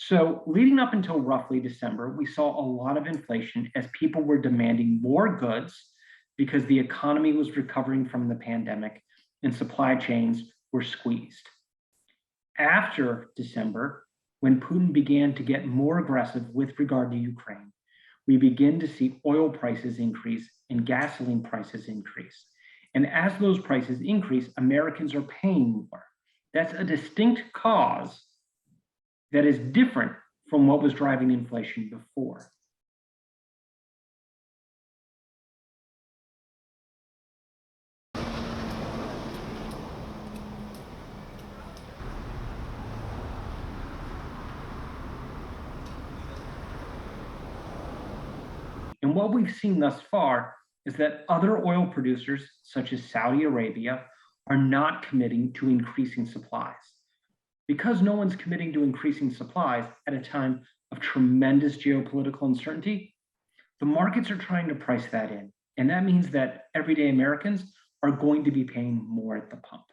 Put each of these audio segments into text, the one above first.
So, leading up until roughly December, we saw a lot of inflation as people were demanding more goods because the economy was recovering from the pandemic and supply chains were squeezed. After December, when Putin began to get more aggressive with regard to Ukraine, we begin to see oil prices increase and gasoline prices increase. And as those prices increase, Americans are paying more. That's a distinct cause that is different from what was driving inflation before. And what we've seen thus far is that other oil producers, such as Saudi Arabia, are not committing to increasing supplies. Because no one's committing to increasing supplies at a time of tremendous geopolitical uncertainty, the markets are trying to price that in. And that means that everyday Americans are going to be paying more at the pump.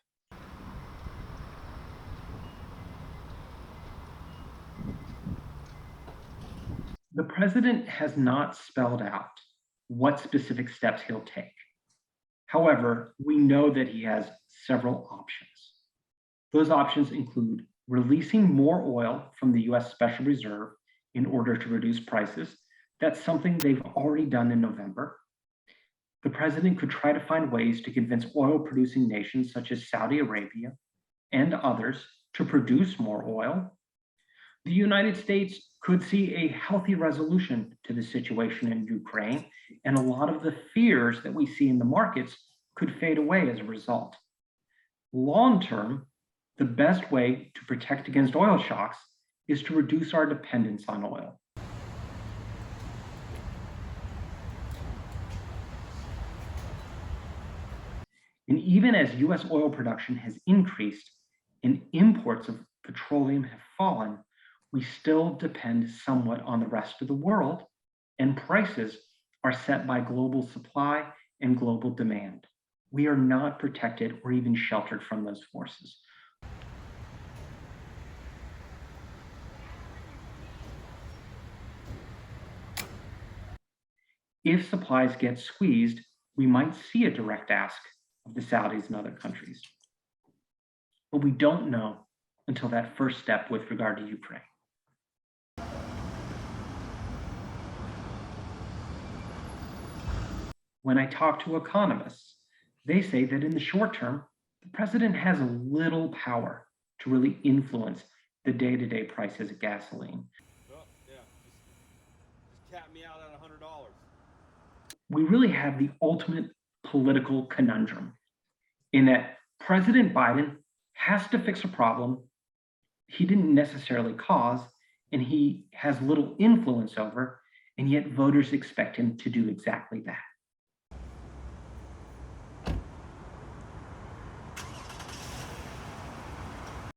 The president has not spelled out what specific steps he'll take. However, we know that he has several options. Those options include releasing more oil from the US Special Reserve in order to reduce prices. That's something they've already done in November. The president could try to find ways to convince oil producing nations such as Saudi Arabia and others to produce more oil. The United States could see a healthy resolution to the situation in Ukraine, and a lot of the fears that we see in the markets could fade away as a result. Long term, the best way to protect against oil shocks is to reduce our dependence on oil. And even as US oil production has increased and imports of petroleum have fallen, we still depend somewhat on the rest of the world, and prices are set by global supply and global demand. We are not protected or even sheltered from those forces. If supplies get squeezed, we might see a direct ask of the Saudis and other countries. But we don't know until that first step with regard to Ukraine. When I talk to economists, they say that in the short term, the president has little power to really influence the day-to-day prices of gasoline. Oh, yeah, just cap me out at $100. We really have the ultimate political conundrum in that President Biden has to fix a problem he didn't necessarily cause and he has little influence over, and yet voters expect him to do exactly that.